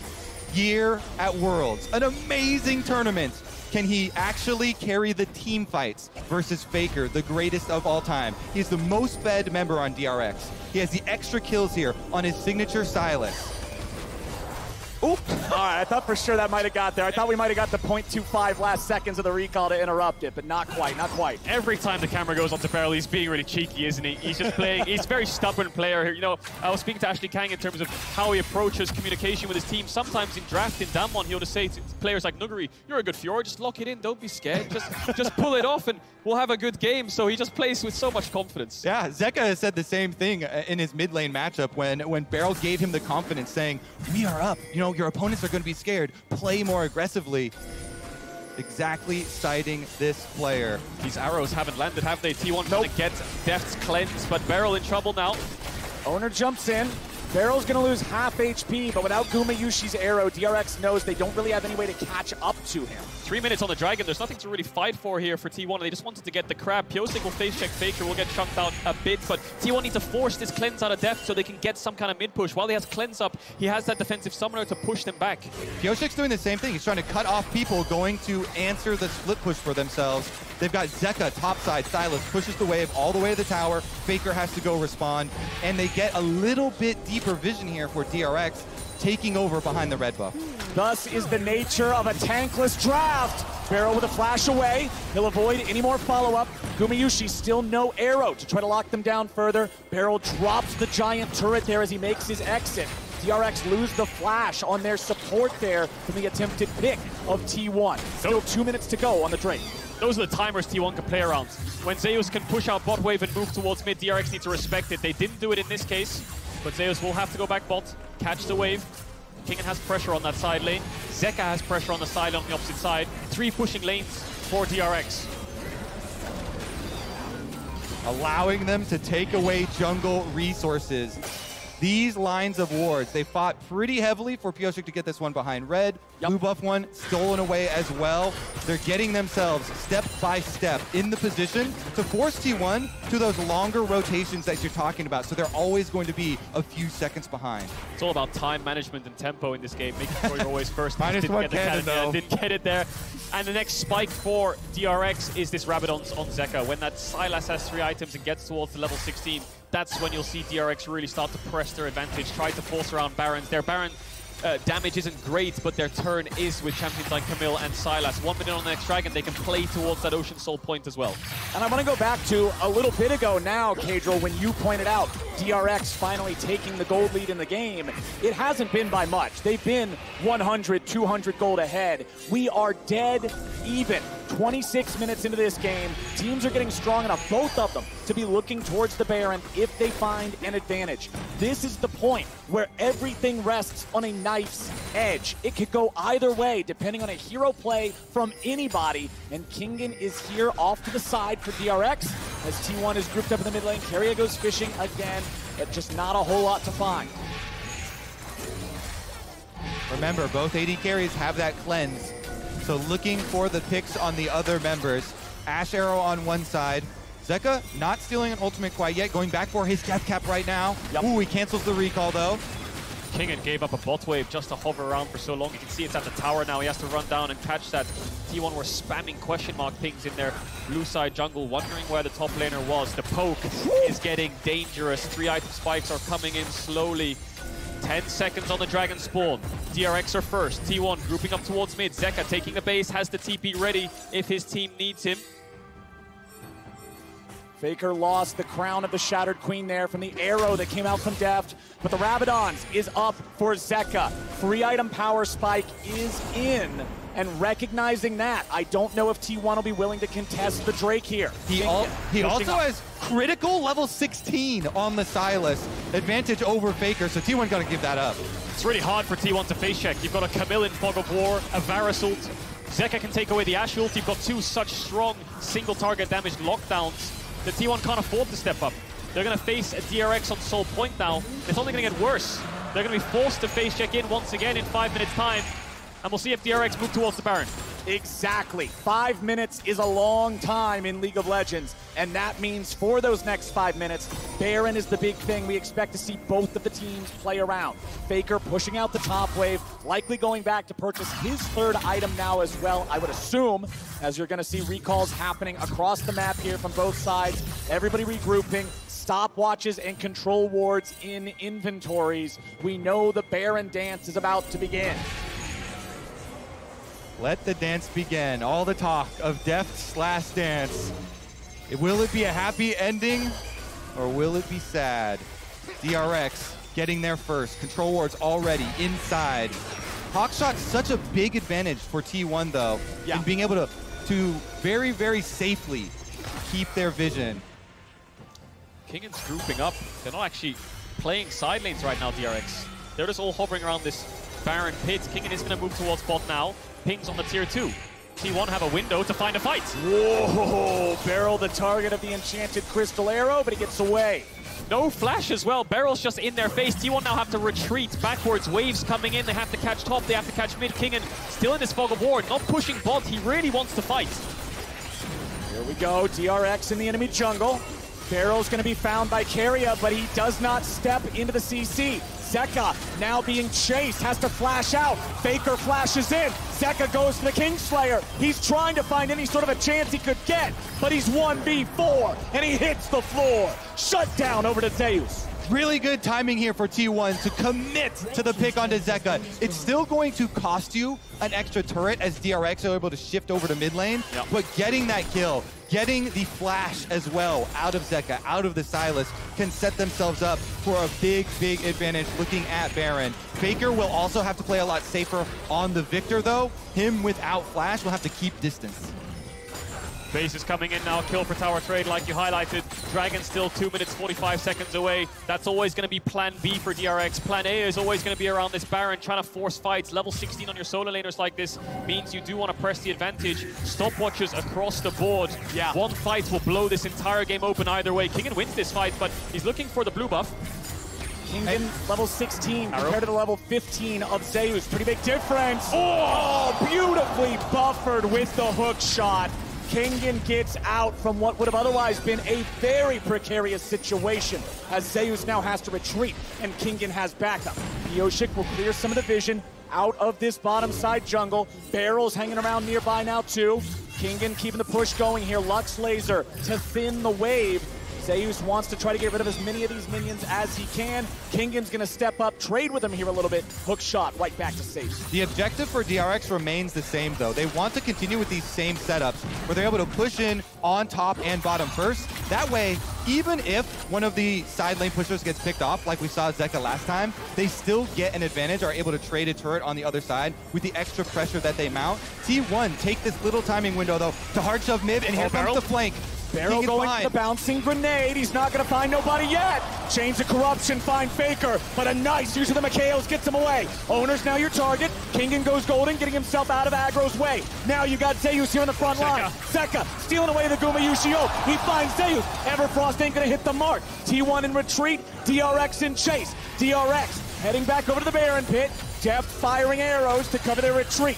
year at Worlds, an amazing tournament, can he actually carry the team fights versus Faker, the greatest of all time? He's the most fed member on DRX. He has the extra kills here on his signature Sylas. Oop! All right, I thought for sure that might have got there. I thought we might have got the 0.25 last seconds of the recall to interrupt it, but not quite, not quite. Every time the camera goes onto BeryL, he's being really cheeky, isn't he? He's just playing, he's a very stubborn player here. You know, I was speaking to Ashe Kang in terms of how he approaches communication with his team. Sometimes in draft, in Damwon, he'll just say to players like Nuguri, you're a good Fjord, just lock it in, don't be scared. Just pull it off and we'll have a good game. So he just plays with so much confidence. Yeah, Zeka has said the same thing in his mid lane matchup when BeryL gave him the confidence saying, we are up, you know, your opponents are going to be scared, play more aggressively. Exactly citing this player. These arrows haven't landed, have they? T1 trying to get Deft's cleanse, but BeryL in trouble now. Oner jumps in. BeryL's going to lose half HP, but without Gumayusi's arrow, DRX knows they don't really have any way to catch up to him. 3 minutes on the Dragon. There's nothing to really fight for here for T1. They just wanted to get the crab. Pyosik will face check Faker, will get chunked out a bit, but T1 needs to force this cleanse out of Deft so they can get some kind of mid push. While he has cleanse up, he has that defensive summoner to push them back. Pyosik's doing the same thing. He's trying to cut off people going to answer the split push for themselves. They've got Zeka topside. Sylas pushes the wave all the way to the tower. Faker has to go respond, and they get a little bit deeper vision here for DRX, taking over behind the red buff. Thus is the nature of a tankless draft. BeryL with a flash away. He'll avoid any more follow-up. Gumayusi still no arrow to try to lock them down further. BeryL drops the giant turret there as he makes his exit. DRX lose the flash on their support there from the attempted pick of T1. Still 2 minutes to go on the Drake. Those are the timers T1 can play around. When Zeus can push out bot wave and move towards mid, DRX need to respect it. They didn't do it in this case, but Zeus will have to go back bot, catch the wave. Kingen has pressure on that side lane. Zeka has pressure on the side on the opposite side. 3 pushing lanes for DRX. Allowing them to take away jungle resources. these lines of wards. They fought pretty heavily for Pyosik to get this one behind red. Yep. Blue buff one stolen away as well. They're getting themselves step by step in the position to force T1 to those longer rotations that you're talking about. So they're always going to be a few seconds behind. It's all about time management and tempo in this game, making sure you're always first. Minus one cannon, though. Didn't get it there. And the next spike for DRX is this Rabbit on Zeka. When that Sylas has 3 items and gets towards the level 16, that's when you'll see DRX really start to press their advantage, try to force around Barons. Their Baron damage isn't great, but their turn is with champions like Camille and Sylas. 1 minute on the next dragon, they can play towards that Ocean Soul point as well. And I want to go back to a little bit ago now, Kadril, when you pointed out DRX finally taking the gold lead in the game. It hasn't been by much. They've been 100, 200 gold ahead. We are dead even. 26 minutes into this game, teams are getting strong enough, both of them, to be looking towards the Baron if they find an advantage. This is the point where everything rests on a knife's edge. It could go either way, depending on a hero play from anybody, and Kingen is here off to the side for DRX, as T1 is grouped up in the mid lane. Keria goes fishing again, but just not a whole lot to find. Remember, both AD carries have that cleanse. So looking for the picks on the other members. Ashe arrow on one side. Zeka not stealing an ultimate quite yet, going back for his death cap right now. Yep. Ooh, he cancels the recall though. Kingen gave up a bot wave just to hover around for so long. You can see it's at the tower now. He has to run down and catch that. T1 were spamming question mark pings in their blue side jungle, wondering where the top laner was. The poke is getting dangerous. 3 item spikes are coming in slowly. 10 seconds on the dragon spawn. DRX are first. T1 grouping up towards mid. Zeka taking the base, has the TP ready if his team needs him. Faker lost the crown of the Shattered Queen there from the arrow that came out from Deft, but the Rabadons is up for Zeka. 3 item power spike is in, and recognizing that, I don't know if T1 will be willing to contest the Drake here. He also has critical level 16 on the Sylas. Advantage over Faker, so T1 gotta give that up. It's really hard for T1 to face check. You've got a Camille in Fog of War, a Varus ult. Zeka can take away the Ashe ult. You've got 2 such strong single target damage lockdowns that T1 can't afford to step up. They're going to face a DRX on Soul Point now. It's only going to get worse. They're going to be forced to face check in once again in 5 minutes time. And we'll see if DRX move towards the Baron. Exactly. 5 minutes is a long time in League of Legends, and that means for those next 5 minutes, Baron is the big thing. We expect to see both of the teams play around. Faker pushing out the top wave, likely going back to purchase his 3rd item now as well, I would assume, as you're going to see recalls happening across the map here from both sides. Everybody regrouping. Stopwatches and control wards in inventories. We know the Baron dance is about to begin. Let the dance begin. All the talk of Deft's last dance. Will it be a happy ending or will it be sad? DRX getting there first. Control wards already inside. Hawkshot's such a big advantage for T1 though, in being able to very, very safely keep their vision. Kingen's grouping up. They're not actually playing side lanes right now, DRX. They're just all hovering around this Baron pit. Kingen is going to move towards bot now. Pings on the tier 2. T1 have a window to find a fight. Whoa, BeryL the target of the enchanted crystal arrow, but he gets away. No flash as well. BeryL's just in their face. T1 now have to retreat backwards. Waves coming in. They have to catch top. They have to catch mid. Kingen still in this fog of war. Not pushing bot. He really wants to fight. Here we go. DRX in the enemy jungle. BeryL's going to be found by Keria, but he does not step into the CC. Zeka now being chased, has to flash out. Faker flashes in. Zeka goes for the Kingslayer. He's trying to find any sort of a chance he could get, but he's 1v4, and he hits the floor. Shut down over to Zeus. Really good timing here for T1 to commit to the pick onto Zeka. It's still going to cost you an extra turret as DRX are able to shift over to mid lane, but getting that kill, getting the flash as well out of Zeka, out of the Sylas, can set themselves up for a big, big advantage looking at Baron. Faker will also have to play a lot safer on the Viktor though. Him without flash will have to keep distance. Base is coming in now, kill for tower trade like you highlighted. Dragon still 2 minutes 45 seconds away. That's always going to be plan B for DRX. Plan A is always going to be around this Baron, trying to force fights. Level 16 on your solo laners like this means you do want to press the advantage. Stopwatches across the board. One fight will blow this entire game open either way. Kingen wins this fight, but he's looking for the blue buff. Kingen level 16 compared to the level 15 of Zeus. Pretty big difference. Oh, beautifully buffered with the hook shot. Kingen gets out from what would have otherwise been a very precarious situation, as Zeus now has to retreat and Kingen has backup. Pyosik will clear some of the vision out of this bottom side jungle. BeryL's hanging around nearby now too. Kingen keeping the push going here. Lux Laser to thin the wave. Zeus wants to try to get rid of as many of these minions as he can. Kingen's gonna step up, trade with him here a little bit. Hook shot right back to Zeus. The objective for DRX remains the same though. They want to continue with these same setups where they're able to push in on top and bottom first. That way, even if one of the side lane pushers gets picked off, like we saw Zeka last time, they still get an advantage, are able to trade a turret on the other side with the extra pressure that they mount. T1 take this little timing window though to hard shove mid, and here comes the flank. BeryL going for the bouncing grenade. He's not going to find nobody yet. Change the corruption, find Faker. But a nice use of the Mikhails gets him away. Oner's now your target. Kingen goes golden, getting himself out of aggro's way. Now you got Zeus here in the front line. Zeka stealing away the Gumayusi ult. He finds Zeus. Everfrost ain't going to hit the mark. T1 in retreat. DRX in chase. DRX heading back over to the Baron pit. Deft firing arrows to cover their retreat.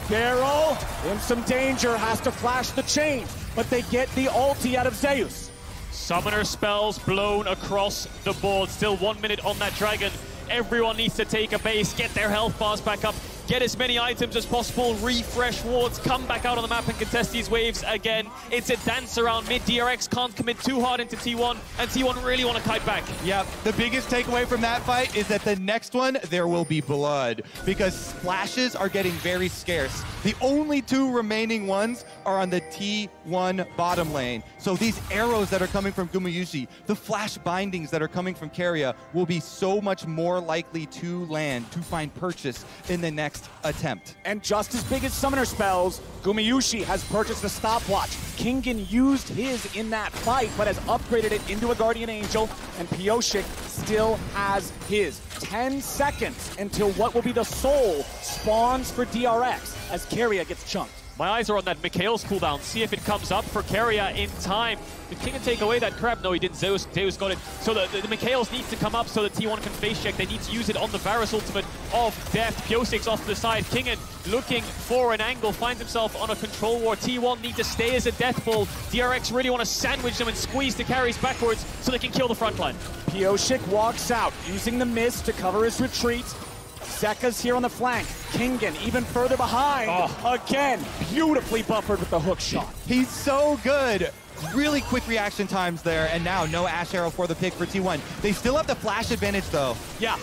BeryL in some danger, has to flash the chain, but they get the ulti out of Zeus. Summoner spells blown across the board. Still 1 minute on that dragon. Everyone needs to take a base, get their health bars back up, get as many items as possible, refresh wards, come back out on the map and contest these waves again. It's a dance around mid. DRX can't commit too hard into T1, and T1 really want to kite back. Yeah, the biggest takeaway from that fight is that the next one, there will be blood, because splashes are getting very scarce. The only two remaining ones are on the T1 bottom lane. So these arrows that are coming from Gumayusi, the flash bindings that are coming from Keria will be so much more likely to land, to find purchase in the next attempt. And just as big as summoner spells, Gumayusi has purchased a stopwatch. Kingen used his in that fight, but has upgraded it into a Guardian Angel, and Pyosik still has his. 10 seconds until what will be the soul spawns for DRX as Keria gets chunked. My eyes are on that Mikhail's cooldown. See if it comes up for Keria in time. Did Kingen take away that crab? No, he didn't. Zeus got it. So the Mikhails need to come up so that T1 can face check. They need to use it on the Varus ultimate of Deft. Pyosik's off to the side. Kingen looking for an angle, finds himself on a control war. T1 need to stay as a death ball. DRX really want to sandwich them and squeeze the carries backwards so they can kill the front line. Pyosik walks out, using the mist to cover his retreat. Zeka's here on the flank. Kingen even further behind. Again, beautifully buffered with the hook shot. He's so good. Really quick reaction times there, and now no Ashe arrow for the pick for T1. They still have the flash advantage though. Yeah,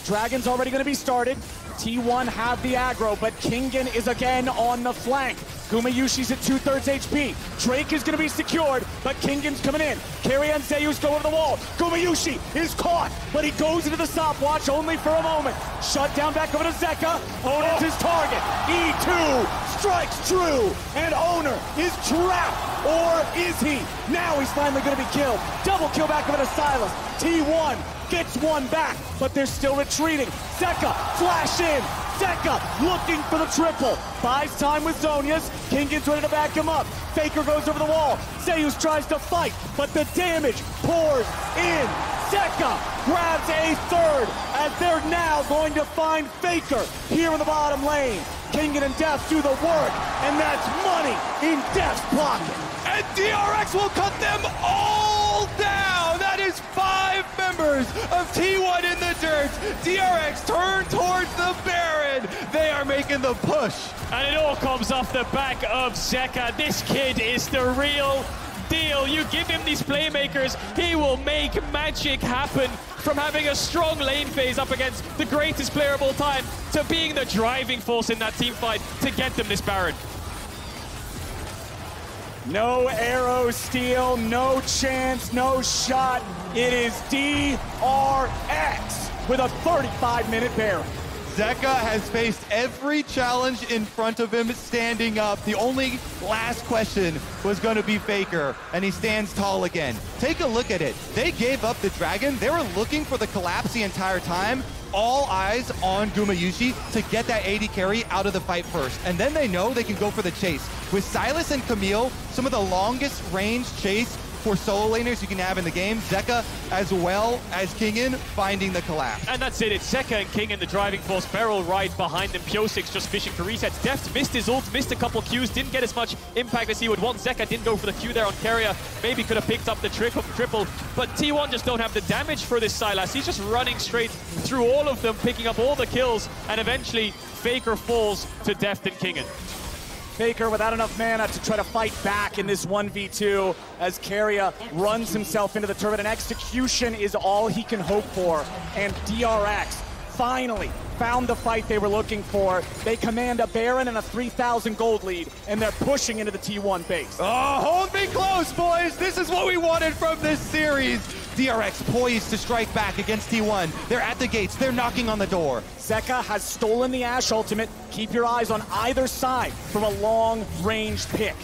Dragon's already going to be started. T1 have the aggro, but Kingen is again on the flank. Gumayusi's at 2/3 HP. Drake is going to be secured, but Kingen's coming in. Keria and Zeus go over the wall. Gumayusi is caught, but he goes into the stopwatch only for a moment. Shut down back over to Zeka. Oner's his target. E2 strikes true, and Oner is trapped. Or is he? Now he's finally going to be killed. Double kill back over to Sylas. T1 gets one back, but they're still retreating. Zeka, flash in. Zeka looking for the triple. Buys time with Zonia's. Kingen's ready to back him up. Faker goes over the wall. Zeus tries to fight, but the damage pours in. Zeka grabs a third as they're now going to find Faker here in the bottom lane. Kingen and Deft do the work, and that's money in Deft's pocket. And DRX will cut them all down. That is 5 members of T1 in the dirt. DRX turn towards the Baron. They are making the push. And it all comes off the back of Zeka. This kid is the real deal. You give him these playmakers, he will make magic happen. From having a strong lane phase up against the greatest player of all time to being the driving force in that team fight to get them this Baron. No arrow steal, no chance, no shot. It is DRX with a 35-minute Baron. Zeka has faced every challenge in front of him standing up. The only last question was going to be Faker, and he stands tall again. Take a look at it. They gave up the dragon. They were looking for the collapse the entire time. All eyes on Gumayusi to get that AD carry out of the fight first. And then they know they can go for the chase. With Sylas and Camille, some of the longest range chase for solo laners you can have in the game. Zeka as well as Kingen finding the collapse. And that's it. It's Zeka and Kingen, the driving force. BeryL right behind them. Pyosik's just fishing for resets. Deft missed his ult, missed a couple Qs, didn't get as much impact as he would want. Zeka didn't go for the Q there on Keria. Maybe could have picked up the triple, but T1 just don't have the damage for this Sylas. He's just running straight through all of them, picking up all the kills, and eventually Faker falls to Deft and Kingen. Faker without enough mana to try to fight back in this 1v2 as Keria runs himself into the turret, and execution is all he can hope for. And DRX finally found the fight they were looking for. They command a Baron and a 3,000 gold lead, and they're pushing into the T1 base. Oh, hold me close, boys. This is what we wanted from this series. DRX poised to strike back against T1. They're at the gates. They're knocking on the door. Zeka has stolen the Ashe ultimate. Keep your eyes on either side from a long-range pick.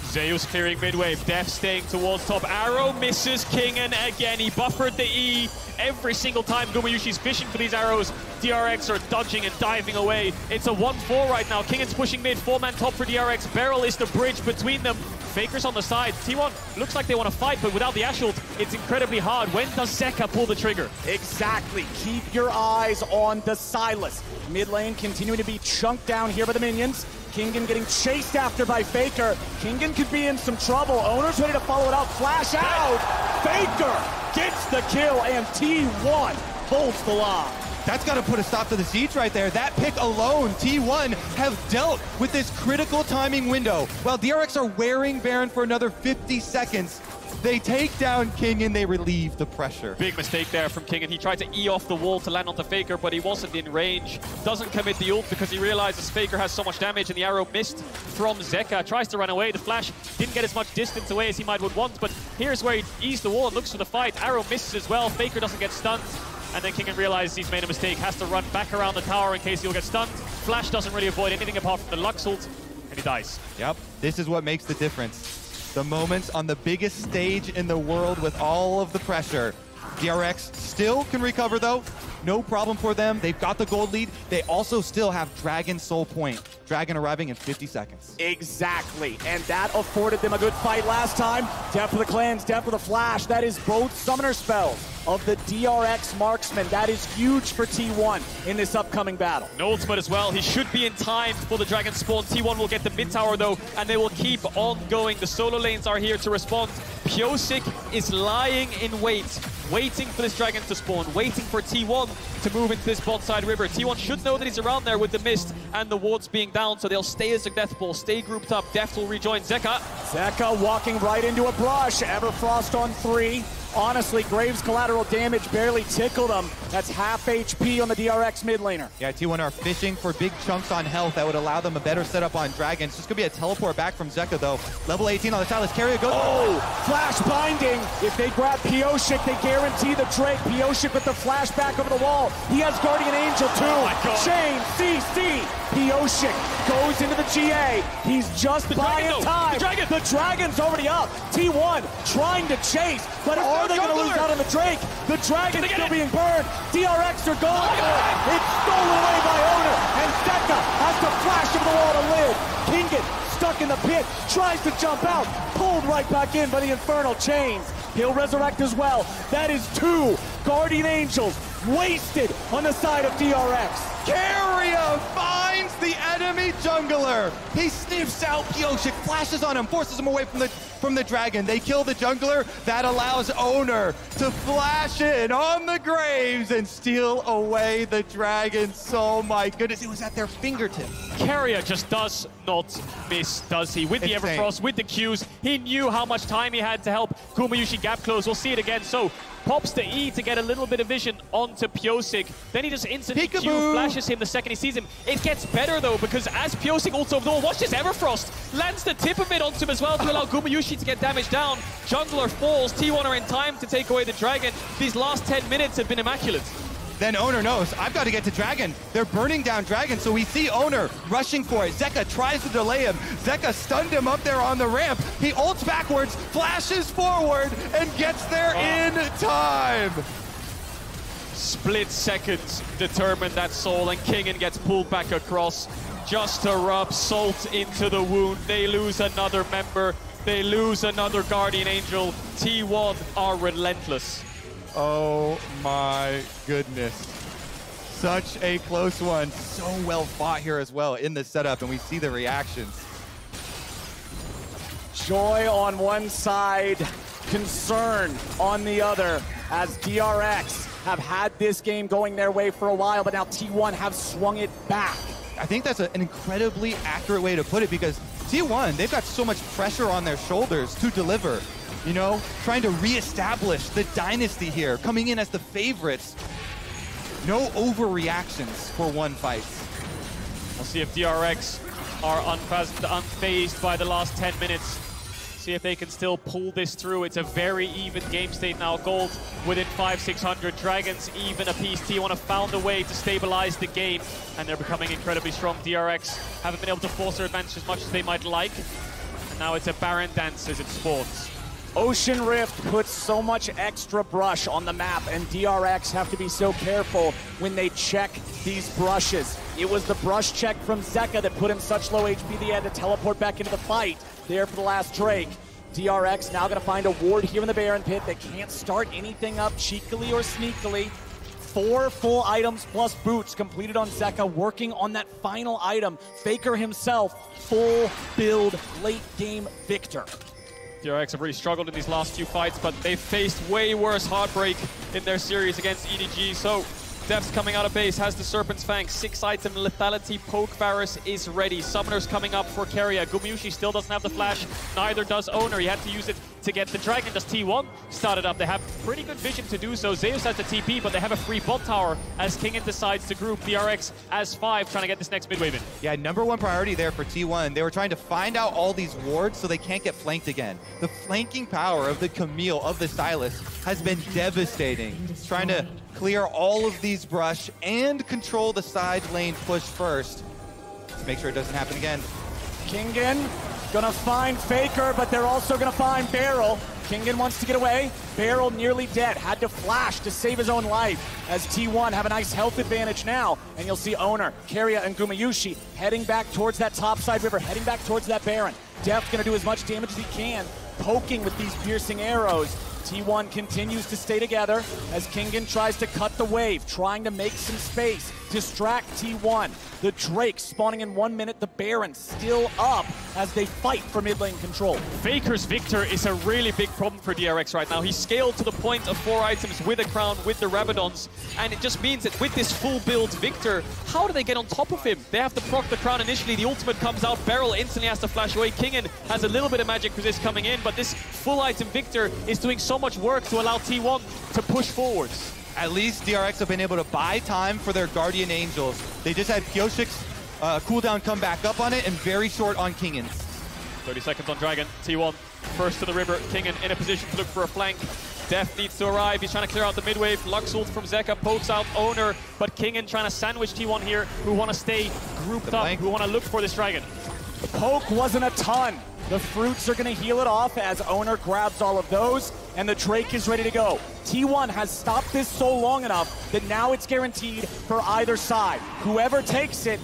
Zeus clearing mid-wave, Deft staying towards top. Arrow misses Kingen again. He buffered the E every single time Gumayusi's fishing for these arrows. DRX are dodging and diving away. It's a 1-4 right now. Kingen's pushing mid, 4-man top for DRX. BeryL is the bridge between them. Faker's on the side. T1 looks like they want to fight, but without the Ashe ult, it's incredibly hard. When does Zeka pull the trigger? Exactly. Keep your eyes on the Sylas. Mid lane continuing to be chunked down here by the minions. Kingen getting chased after by Faker. Kingen could be in some trouble. Oner's ready to follow it up. Flash out. Faker gets the kill, and T1 holds the line. That's got to put a stop to the siege right there. That pick alone, T1 have dealt with this critical timing window. While DRX are wearing Baron for another 50 seconds, they take down Kingen, they relieve the pressure. Big mistake there from Kingen. He tried to E off the wall to land onto Faker, but he wasn't in range. Doesn't commit the ult because he realizes Faker has so much damage, and the arrow missed from Zeka. Tries to run away. The flash didn't get as much distance away as he might would want, but here's where he eased the wall and looks for the fight. Arrow misses as well. Faker doesn't get stunned. And then Kingen realizes he's made a mistake, has to run back around the tower in case he'll get stunned. Flash doesn't really avoid anything apart from the Lux ult, and he dies. Yep, this is what makes the difference. The moments on the biggest stage in the world with all of the pressure. DRX still can recover though. No problem for them. They've got the gold lead. They also still have Dragon Soul Point. Dragon arriving in 50 seconds. Exactly, and that afforded them a good fight last time. Deft for the clans, Deft for the flash. That is both summoner spells of the DRX marksman. That is huge for T1 in this upcoming battle. No ultimate as well. He should be in time for the Dragon spawn. T1 will get the mid tower though, and they will keep on going. The solo lanes are here to respond. Pyosik is lying in wait, waiting for this Dragon to spawn, waiting for T1 to move into this bot side river. T1 should know that he's around there with the mist and the wards being down, so they'll stay as a death ball, stay grouped up. Deft will rejoin Zeka. Zeka walking right into a brush. Everfrost on 3. Honestly, Graves' collateral damage barely tickled him. That's half HP on the DRX mid laner. Yeah, T1 are fishing for big chunks on health that would allow them a better setup on Dragon. It's just going to be a teleport back from Zeka, though. Level 18 on the Sylas. Keria goes. Oh, flash binding. If they grab Pyosik, they guarantee the Drake. Pyosik with the flash back over the wall. He has Guardian Angel, too. Oh my God. Chain, CC. Pyosik goes into the GA. He's just buying time. The Dragon's already up. T1 trying to chase, but are they going to lose out on the Drake? The Dragon's still being burned. DRX are going for it. It's stolen away by Oner, and Zeka has to flash him the wall to live. Kingen stuck in the pit, tries to jump out, pulled right back in by the Infernal Chains. He'll resurrect as well. That is 2 Guardian Angels wasted on the side of DRX. Keria finds the enemy jungler. He sniffs out Pyosik, flashes on him, forces him away from the Dragon. They kill the jungler. That allows Oner to flash in on the Graves and steal away the Dragon. So my goodness, it was at their fingertips. Keria just does not miss, does he? With the Everfrost, with the Qs, he knew how much time he had to help Gumayusi gap close. We'll see it again. So pops the E to get a little bit of vision onto Pyosik. Then he just instantly Q flashes him the second he sees him. It gets better though, because as Pyosik ults over the wall, watch this Everfrost. Lands the tip of it onto him as well to allow Gumayusi to get damage down. Jungler falls. T1 are in time to take away the Dragon. These last 10 minutes have been immaculate. Then Oner knows, I've got to get to Dragon. They're burning down Dragon, so we see Oner rushing for it. Zeka tries to delay him. Zeka stunned him up there on the ramp. He ults backwards, flashes forward, and gets there in time. Split seconds determine that soul, and Kingen gets pulled back across just to rub salt into the wound. They lose another member They lose another Guardian Angel. T1 are relentless. Oh my goodness. Such a close one. So well fought here as well in the setup, and we see the reactions. Joy on one side, concern on the other, as DRX have had this game going their way for a while, but now T1 have swung it back. I think that's an incredibly accurate way to put it, because T1, they've got so much pressure on their shoulders to deliver. You know, trying to reestablish the dynasty here, coming in as the favorites. No overreactions for one fight. We'll see if DRX are unfazed by the last 10 minutes. See if they can still pull this through. It's a very even game state now. Gold within 500-600. Dragons even apiece. T1 have found a way to stabilize the game, and they're becoming incredibly strong. DRX haven't been able to force their advantage as much as they might like. And now it's a Baron dance as it spawns. Ocean Rift puts so much extra brush on the map, and DRX have to be so careful when they check these brushes. It was the brush check from Zeka that put him such low HP that he had to teleport back into the fight there for the last Drake. DRX now going to find a ward here in the Baron pit. They can't start anything up cheekily or sneakily. 4 full items plus boots completed on Zeka, working on that final item. Faker himself, full build, late game Viktor. DRX have really struggled in these last few fights, but they've faced way worse heartbreak in their series against EDG. So Deft's coming out of base, has the Serpent's Fang, 6-item lethality poke. Varus is ready. Summoner's coming up for Keria. Gumayusi still doesn't have the flash, neither does Oner. He had to use it to get the dragon. Does T1 started up? They have pretty good vision to do so. Zeus has the TP, but they have a free bot tower as Kingen decides to group DRX as 5, trying to get this next mid wave in. Yeah, #1 priority there for T1. They were trying to find out all these wards so they can't get flanked again. The flanking power of the Camille, of the Sylas, has been devastating. Trying to clear all of these brush and control the side lane push first. Let's make sure it doesn't happen again. Kingen gonna find Faker, but they're also gonna find BeryL. Kingen wants to get away. BeryL nearly dead, had to flash to save his own life, as T1 have a nice health advantage now. And you'll see Oner, Keria, and Gumayusi heading back towards that topside river, heading back towards that Baron. Deft gonna do as much damage as he can, poking with these piercing arrows. T1 continues to stay together as Kingen tries to cut the wave, trying to make some space, distract T1. The Drake spawning in 1 minute, the Baron still up as they fight for mid lane control. Faker's Viktor is a really big problem for DRX right now. He's scaled to the point of 4 items with a crown, with the Rabadons, and it just means that with this full build Viktor, how do they get on top of him? They have to proc the crown initially, the ultimate comes out, BeryL instantly has to flash away. Kingen has a little bit of magic resist coming in, but this full item Viktor is doing so much work to allow T1 to push forwards. At least DRX have been able to buy time for their Guardian Angels. They just had Pyosik's cooldown come back up on it, and very short on Kingen's. 30 seconds on Dragon. T1 first to the river. Kingen in a position to look for a flank. Deft needs to arrive. He's trying to clear out the mid wave. Lux ult from Zeka pokes out Oner, but Kingen trying to sandwich T1 here, who want to stay grouped up, who want to look for this dragon. The poke wasn't a ton. The fruits are going to heal it off as Oner grabs all of those, and the Drake is ready to go. T1 has stopped this so long enough that now it's guaranteed for either side. Whoever takes it,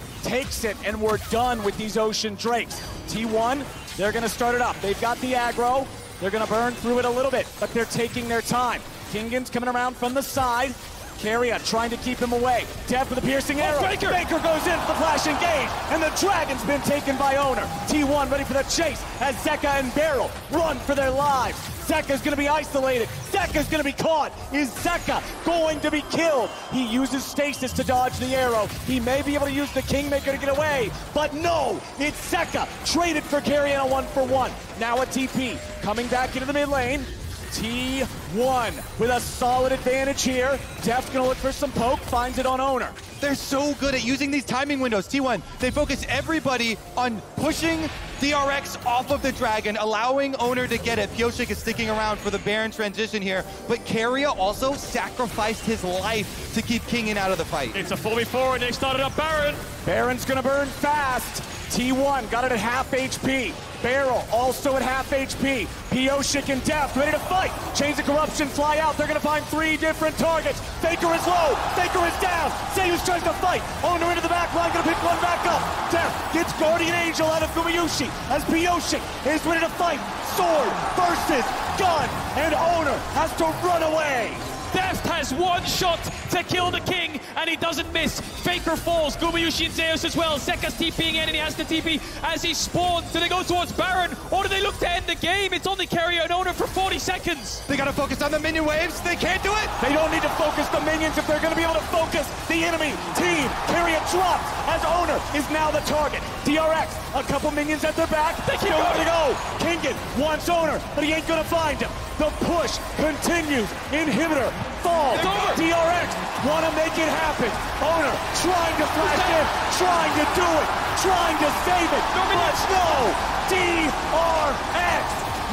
and we're done with these Ocean Drakes. T1, they're going to start it up. They've got the aggro. They're going to burn through it a little bit, but they're taking their time. Kingen's coming around from the side. Keria trying to keep him away. Deft with a piercing arrow. Faker goes in for the flash engage, and the dragon's been taken by Oner. T1 ready for the chase as Zeka and BeryL run for their lives. Zeka's going to be isolated. Zeka's going to be caught. Is Zeka going to be killed? He uses stasis to dodge the arrow. He may be able to use the Kingmaker to get away, but no, it's Zeka traded for Keria in a 1-for-1. Now a TP coming back into the mid lane. T1 with a solid advantage here. Deft gonna look for some poke, finds it on Oner. They're so good at using these timing windows. T1, they focus everybody on pushing DRX off of the dragon, allowing Oner to get it. Pyosik is sticking around for the Baron transition here, but Keria also sacrificed his life to keep Kingen out of the fight. It's a 4v4, and they started up Baron. Baron's gonna burn fast. T1 got it at half HP. BeryL also at half HP. Pyosik and Deft ready to fight. Chains of Corruption fly out. They're going to find 3 different targets. Faker is low. Faker is down. Zeus tries to fight. Oner into the back line. Going to pick one back up. Deft gets Guardian Angel out of Gumayusi as Pyosik is ready to fight. Sword versus gun. And Oner has to run away. Deft has one shot to kill the king, and he doesn't miss. Faker falls, Gumayusi and Zeus as well. Zeka's TPing in, and he has to TP as he spawns. Do they go towards Baron, or do they look to end the game? It's only Keria and Oner for 40 seconds. They gotta focus on the minion waves. They can't do it. They don't need to focus the minions if they're going to be able to focus the enemy team. Keria drops as Oner is now the target. DRX, a couple minions at their back. They keep going to go. Kingen wants Oner, but he ain't going to find him. The push continues. Inhibitor falls. DRX want to make it happen. Oner trying to flash in, trying to do it, trying to save it. But no, DRX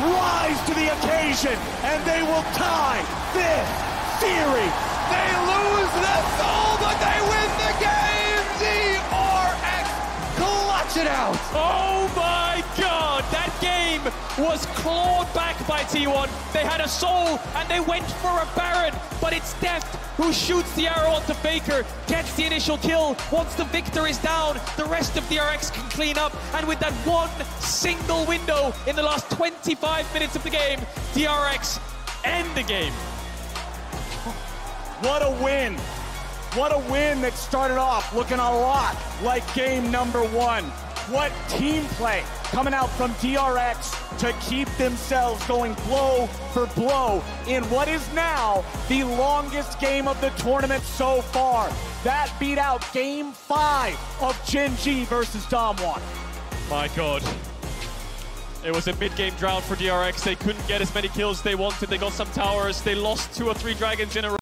rise to the occasion, and they will tie this series. They lose the soul, but they win the game. DRX clutch it out. Oh my god, that game was clawed back by T1. They had a soul and they went for a Baron, but it's Deft who shoots the arrow onto Faker, gets the initial kill. Once the Viktor is down, the rest of DRX can clean up, and with that one single window in the last 25 minutes of the game, DRX end the game. What a win. What a win that started off looking a lot like game number 1. What team play coming out from DRX to keep themselves going blow for blow in what is now the longest game of the tournament so far. That beat out game 5 of Gen G versus Damwon. My god. It was a mid-game drought for DRX. They couldn't get as many kills they wanted. They got some towers. They lost 2 or 3 dragons in a row.